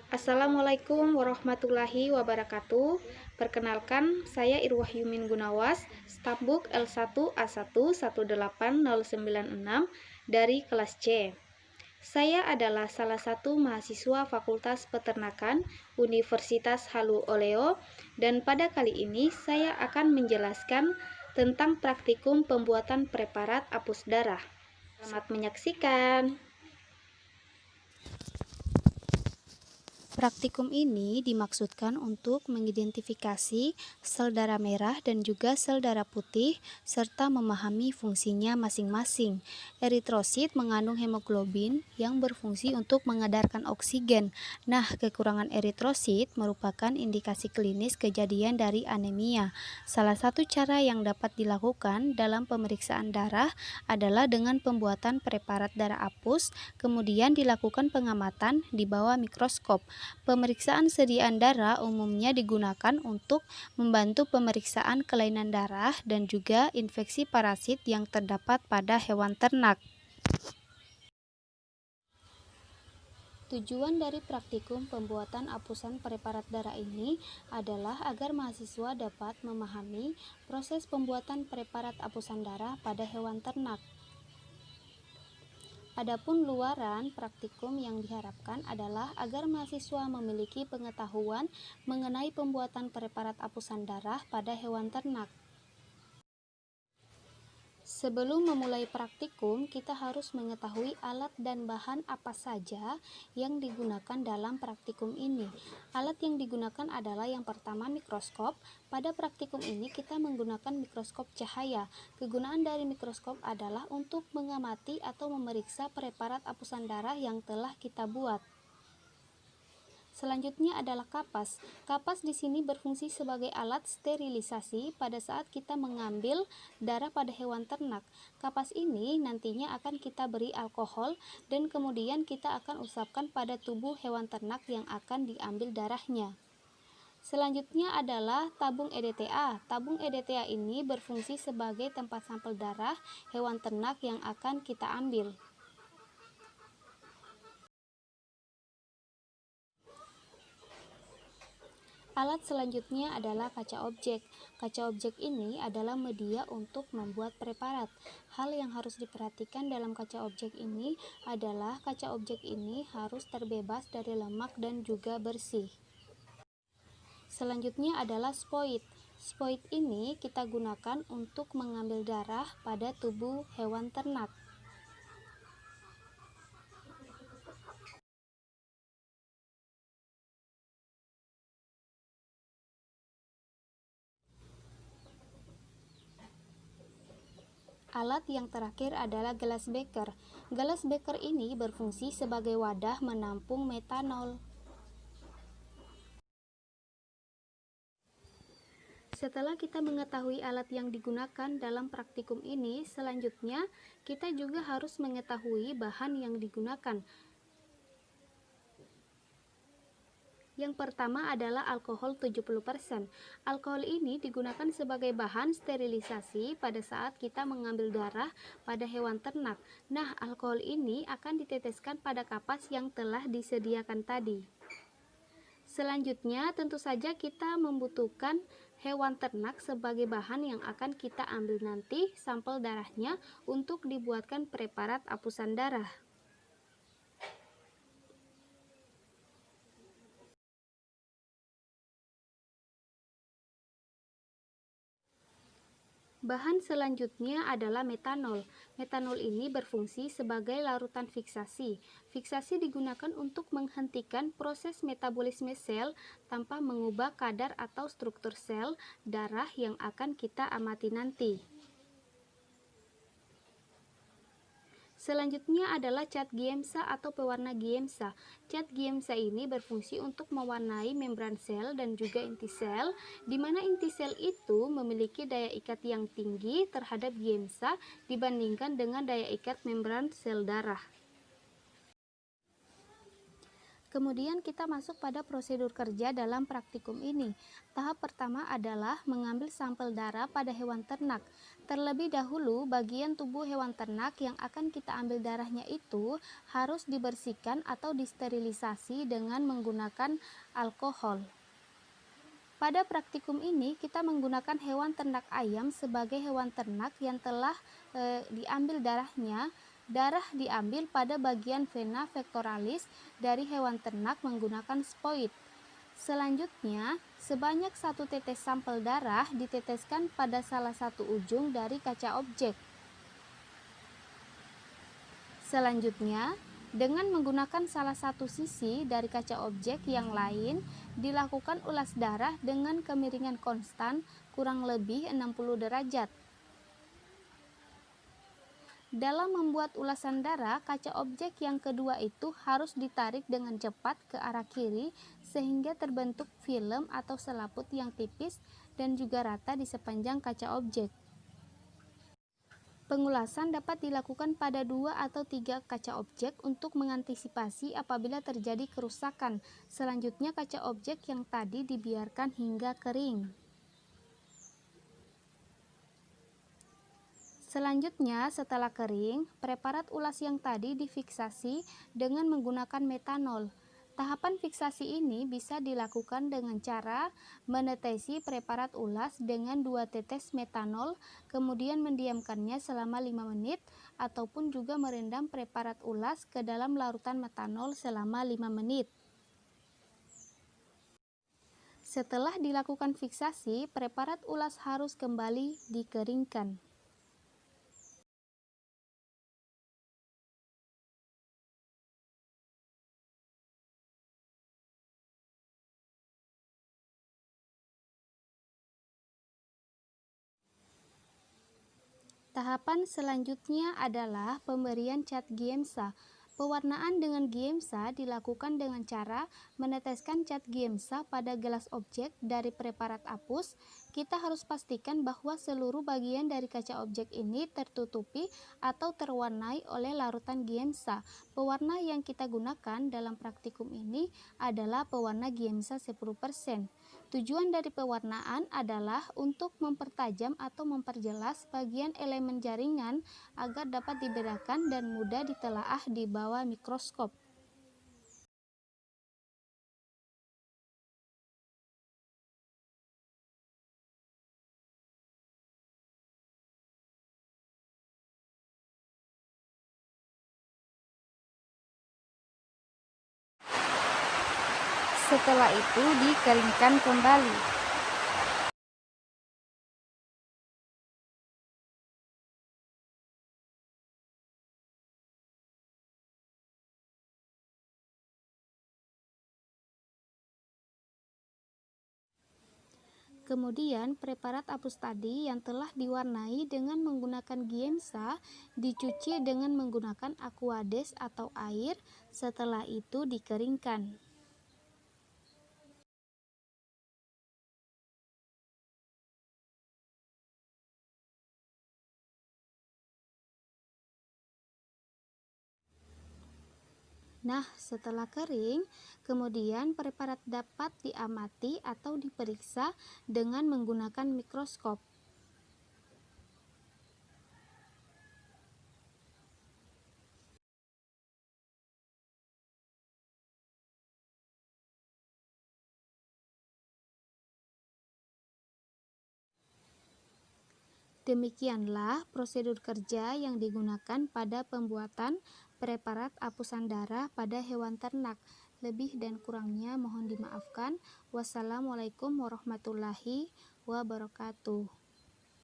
Assalamualaikum warahmatullahi wabarakatuh. Perkenalkan, saya Irwah Yumin Gunawas, Stafbuk L1A1 18096 dari kelas C. Saya adalah salah satu mahasiswa Fakultas Peternakan Universitas Halu Oleo, dan pada kali ini saya akan menjelaskan tentang praktikum pembuatan preparat apus darah. Selamat menyaksikan. Praktikum ini dimaksudkan untuk mengidentifikasi sel darah merah dan juga sel darah putih, serta memahami fungsinya masing-masing. Eritrosit mengandung hemoglobin yang berfungsi untuk mengedarkan oksigen. Nah, kekurangan eritrosit merupakan indikasi klinis kejadian dari anemia. Salah satu cara yang dapat dilakukan dalam pemeriksaan darah adalah dengan pembuatan preparat darah apus, kemudian dilakukan pengamatan di bawah mikroskop. Pemeriksaan sediaan darah umumnya digunakan untuk membantu pemeriksaan kelainan darah dan juga infeksi parasit yang terdapat pada hewan ternak. Tujuan dari praktikum pembuatan apusan preparat darah ini adalah agar mahasiswa dapat memahami proses pembuatan preparat apusan darah pada hewan ternak. Adapun luaran praktikum yang diharapkan adalah agar mahasiswa memiliki pengetahuan mengenai pembuatan preparat apusan darah pada hewan ternak. Sebelum memulai praktikum, kita harus mengetahui alat dan bahan apa saja yang digunakan dalam praktikum ini. Alat yang digunakan adalah yang pertama mikroskop. Pada praktikum ini kita menggunakan mikroskop cahaya. Kegunaan dari mikroskop adalah untuk mengamati atau memeriksa preparat apusan darah yang telah kita buat. Selanjutnya adalah kapas. Kapas di sini berfungsi sebagai alat sterilisasi pada saat kita mengambil darah pada hewan ternak. Kapas ini nantinya akan kita beri alkohol dan kemudian kita akan usapkan pada tubuh hewan ternak yang akan diambil darahnya. Selanjutnya adalah tabung EDTA. Tabung EDTA ini berfungsi sebagai tempat sampel darah hewan ternak yang akan kita ambil. Alat selanjutnya adalah kaca objek. Kaca objek ini adalah media untuk membuat preparat. Hal yang harus diperhatikan dalam kaca objek ini adalah kaca objek ini harus terbebas dari lemak dan juga bersih. Selanjutnya adalah spoit. Spoit ini kita gunakan untuk mengambil darah pada tubuh hewan ternak. Alat yang terakhir adalah gelas beker. Gelas beker ini berfungsi sebagai wadah menampung metanol. Setelah kita mengetahui alat yang digunakan dalam praktikum ini, selanjutnya kita juga harus mengetahui bahan yang digunakan. Yang pertama adalah alkohol 70%. Alkohol ini digunakan sebagai bahan sterilisasi pada saat kita mengambil darah pada hewan ternak. Nah, alkohol ini akan diteteskan pada kapas yang telah disediakan tadi. Selanjutnya, tentu saja kita membutuhkan hewan ternak sebagai bahan yang akan kita ambil nanti sampel darahnya untuk dibuatkan preparat apusan darah. Bahan selanjutnya adalah metanol. Metanol ini berfungsi sebagai larutan fiksasi. Fiksasi digunakan untuk menghentikan proses metabolisme sel tanpa mengubah kadar atau struktur sel darah yang akan kita amati nanti. Selanjutnya adalah cat Giemsa atau pewarna Giemsa. Cat Giemsa ini berfungsi untuk mewarnai membran sel dan juga inti sel, di mana inti sel itu memiliki daya ikat yang tinggi terhadap Giemsa dibandingkan dengan daya ikat membran sel darah. Kemudian kita masuk pada prosedur kerja dalam praktikum ini. Tahap pertama adalah mengambil sampel darah pada hewan ternak. Terlebih dahulu, bagian tubuh hewan ternak yang akan kita ambil darahnya itu harus dibersihkan atau disterilisasi dengan menggunakan alkohol. Pada praktikum ini, kita menggunakan hewan ternak ayam sebagai hewan ternak yang telah diambil darahnya. Darah diambil pada bagian vena pectoralis dari hewan ternak menggunakan spoid. Selanjutnya, sebanyak 1 tetes sampel darah diteteskan pada salah satu ujung dari kaca objek. Selanjutnya, dengan menggunakan salah satu sisi dari kaca objek yang lain, dilakukan ulas darah dengan kemiringan konstan kurang lebih 60 derajat. Dalam membuat ulasan darah, kaca objek yang kedua itu harus ditarik dengan cepat ke arah kiri sehingga terbentuk film atau selaput yang tipis dan juga rata di sepanjang kaca objek. Pengulasan dapat dilakukan pada 2 atau 3 kaca objek untuk mengantisipasi apabila terjadi kerusakan. Selanjutnya kaca objek yang tadi dibiarkan hingga kering. Selanjutnya, setelah kering, preparat ulas yang tadi difiksasi dengan menggunakan metanol. Tahapan fiksasi ini bisa dilakukan dengan cara menetesi preparat ulas dengan 2 tetes metanol, kemudian mendiamkannya selama 5 menit, ataupun juga merendam preparat ulas ke dalam larutan metanol selama 5 menit. Setelah dilakukan fiksasi, preparat ulas harus kembali dikeringkan. Tahapan selanjutnya adalah pemberian cat Giemsa. Pewarnaan dengan Giemsa dilakukan dengan cara meneteskan cat Giemsa pada gelas objek dari preparat apus. Kita harus pastikan bahwa seluruh bagian dari kaca objek ini tertutupi atau terwarnai oleh larutan Giemsa. Pewarna yang kita gunakan dalam praktikum ini adalah pewarna Giemsa 10%. Tujuan dari pewarnaan adalah untuk mempertajam atau memperjelas bagian elemen jaringan agar dapat dibedakan dan mudah ditelaah di bawah mikroskop. Setelah itu dikeringkan kembali. Kemudian preparat apus tadi yang telah diwarnai dengan menggunakan Giemsa dicuci dengan menggunakan aquades atau air, setelah itu dikeringkan. Nah, setelah kering, kemudian preparat dapat diamati atau diperiksa dengan menggunakan mikroskop. Demikianlah prosedur kerja yang digunakan pada pembuatan preparat apusan darah pada hewan ternak. Lebih dan kurangnya mohon dimaafkan. Wassalamualaikum warahmatullahi wabarakatuh.